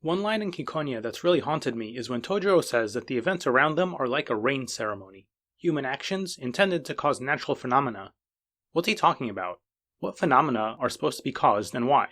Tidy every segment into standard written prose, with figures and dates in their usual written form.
One line in Ciconia that's really haunted me is when Tojiro says that the events around them are like a rain ceremony. Human actions intended to cause natural phenomena. What's he talking about? What phenomena are supposed to be caused and why?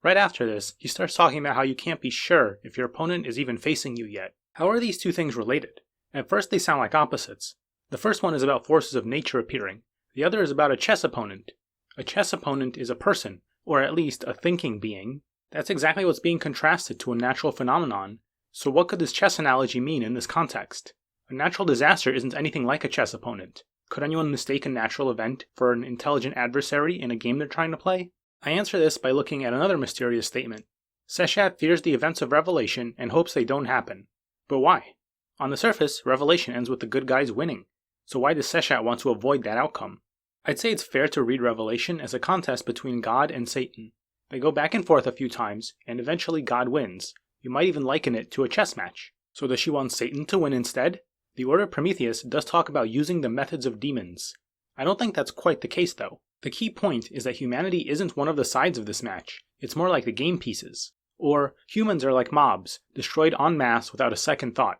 Right after this, he starts talking about how you can't be sure if your opponent is even facing you yet. How are these two things related? At first they sound like opposites. The first one is about forces of nature appearing. The other is about a chess opponent. A chess opponent is a person, or at least a thinking being. That's exactly what's being contrasted to a natural phenomenon. So what could this chess analogy mean in this context? A natural disaster isn't anything like a chess opponent. Could anyone mistake a natural event for an intelligent adversary in a game they're trying to play? I answer this by looking at another mysterious statement. Seshat fears the events of Revelation and hopes they don't happen. But why? On the surface, Revelation ends with the good guys winning. So why does Seshat want to avoid that outcome? I'd say it's fair to read Revelation as a contest between God and Satan. They go back and forth a few times, and eventually God wins. You might even liken it to a chess match. So does she want Satan to win instead? The Order of Prometheus does talk about using the methods of demons. I don't think that's quite the case though. The key point is that humanity isn't one of the sides of this match. It's more like the game pieces. Or, humans are like mobs, destroyed en masse without a second thought.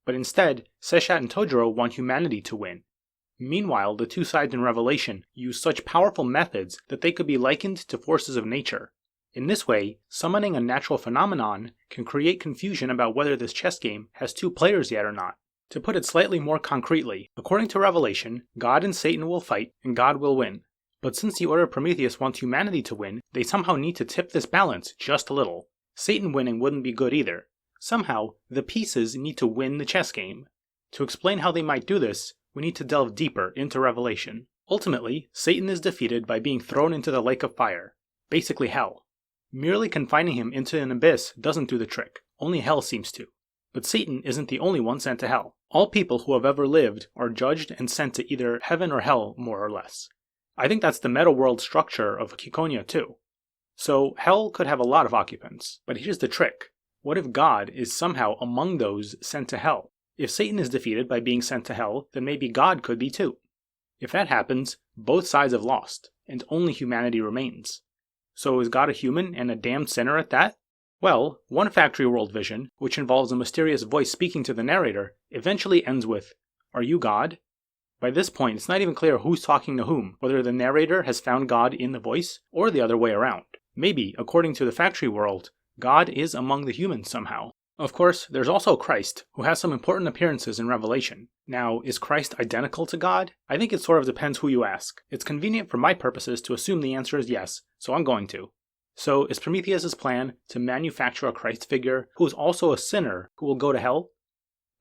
But instead, Seshat and Tojiro want humanity to win. Meanwhile, the two sides in Revelation use such powerful methods that they could be likened to forces of nature. In this way, summoning a natural phenomenon can create confusion about whether this chess game has two players yet or not. To put it slightly more concretely, according to Revelation, God and Satan will fight and God will win. But since the Order of Prometheus wants humanity to win, they somehow need to tip this balance just a little. Satan winning wouldn't be good either. Somehow, the pieces need to win the chess game. To explain how they might do this, we need to delve deeper into Revelation. Ultimately, Satan is defeated by being thrown into the lake of fire, basically hell. Merely confining him into an abyss doesn't do the trick, only hell seems to. But Satan isn't the only one sent to hell. All people who have ever lived are judged and sent to either heaven or hell, more or less. I think that's the meta-world structure of Ciconia too. So hell could have a lot of occupants, but here's the trick. What if God is somehow among those sent to hell? If Satan is defeated by being sent to hell, then maybe God could be too. If that happens, both sides have lost, and only humanity remains. So is God a human and a damned sinner at that? Well, one factory world vision, which involves a mysterious voice speaking to the narrator, eventually ends with, "Are you God?" By this point, it's not even clear who's talking to whom, whether the narrator has found God in the voice, or the other way around. Maybe, according to the factory world, God is among the humans somehow. Of course, there's also Christ, who has some important appearances in Revelation. Now, is Christ identical to God? I think it sort of depends who you ask. It's convenient for my purposes to assume the answer is yes, so I'm going to. So, is Prometheus' plan to manufacture a Christ figure who is also a sinner who will go to hell?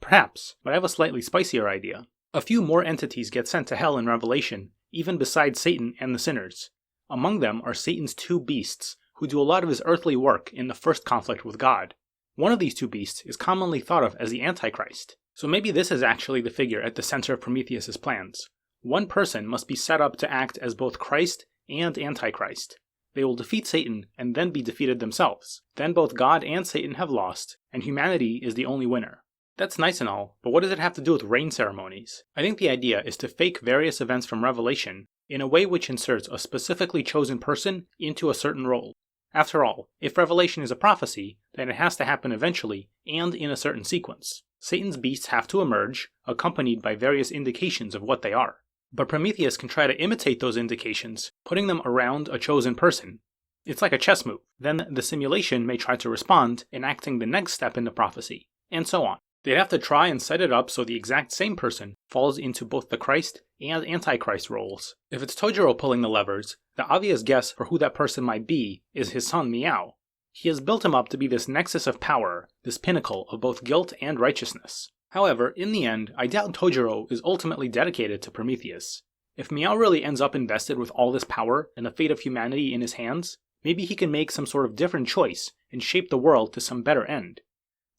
Perhaps, but I have a slightly spicier idea. A few more entities get sent to hell in Revelation, even besides Satan and the sinners. Among them are Satan's two beasts, who do a lot of his earthly work in the first conflict with God. One of these two beasts is commonly thought of as the Antichrist. So maybe this is actually the figure at the center of Prometheus' plans. One person must be set up to act as both Christ and Antichrist. They will defeat Satan and then be defeated themselves. Then both God and Satan have lost, and humanity is the only winner. That's nice and all, but what does it have to do with rain ceremonies? I think the idea is to fake various events from Revelation in a way which inserts a specifically chosen person into a certain role. After all, if Revelation is a prophecy, then it has to happen eventually and in a certain sequence. Satan's beasts have to emerge, accompanied by various indications of what they are. But Prometheus can try to imitate those indications, putting them around a chosen person. It's like a chess move. Then the simulation may try to respond, enacting the next step in the prophecy, and so on. They'd have to try and set it up so the exact same person falls into both the Christ and Antichrist roles. If it's Tojiro pulling the levers, the obvious guess for who that person might be is his son Meow. He has built him up to be this nexus of power, this pinnacle of both guilt and righteousness. However, in the end, I doubt Tojiro is ultimately dedicated to Prometheus. If Meow really ends up invested with all this power and the fate of humanity in his hands, maybe he can make some sort of different choice and shape the world to some better end.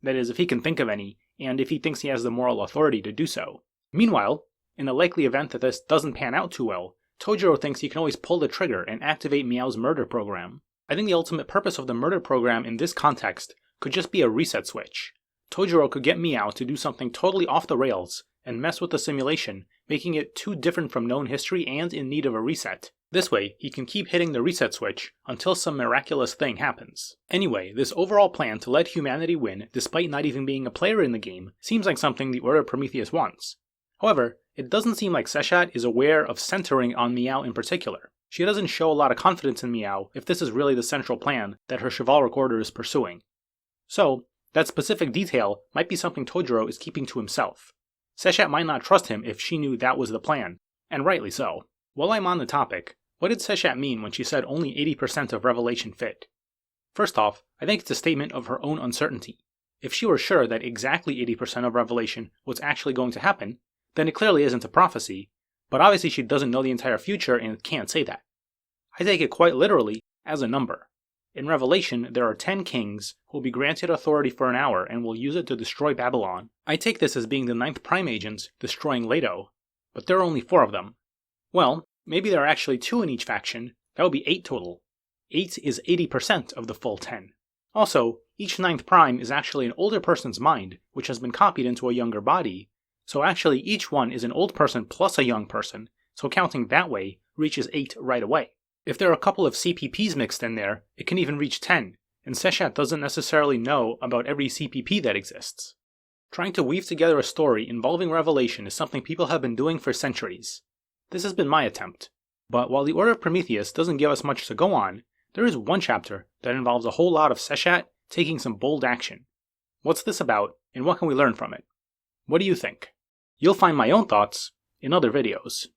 That is, if he can think of any, and if he thinks he has the moral authority to do so. Meanwhile, in the likely event that this doesn't pan out too well, Tojiro thinks he can always pull the trigger and activate Meow's murder program. I think the ultimate purpose of the murder program in this context could just be a reset switch. Tojiro could get Meow to do something totally off the rails and mess with the simulation, making it too different from known history and in need of a reset. This way, he can keep hitting the reset switch until some miraculous thing happens. Anyway, this overall plan to let humanity win despite not even being a player in the game seems like something the Order of Prometheus wants. However, it doesn't seem like Seshat is aware of centering on Meow in particular. She doesn't show a lot of confidence in Meow if this is really the central plan that her chivalric order is pursuing. So, that specific detail might be something Tojiro is keeping to himself. Seshat might not trust him if she knew that was the plan, and rightly so. While I'm on the topic, what did Seshat mean when she said only 80% of Revelation fit? First off, I think it's a statement of her own uncertainty. If she were sure that exactly 80% of Revelation was actually going to happen, then it clearly isn't a prophecy, but obviously she doesn't know the entire future and can't say that. I take it quite literally as a number. In Revelation, there are 10 kings who will be granted authority for an hour and will use it to destroy Babylon. I take this as being the 9th Prime agents destroying Leto, but there are only 4 of them. Well, maybe there are actually 2 in each faction. That would be 8 total. 8 is 80% of the full 10. Also, each 9th Prime is actually an older person's mind, which has been copied into a younger body, so actually each one is an old person plus a young person, so counting that way reaches 8 right away. If there are a couple of CPPs mixed in there, it can even reach 10, and Seshat doesn't necessarily know about every CPP that exists. Trying to weave together a story involving Revelation is something people have been doing for centuries. This has been my attempt. But while the Order of Prometheus doesn't give us much to go on, there is one chapter that involves a whole lot of Seshat taking some bold action. What's this about, and what can we learn from it? What do you think? You'll find my own thoughts in other videos.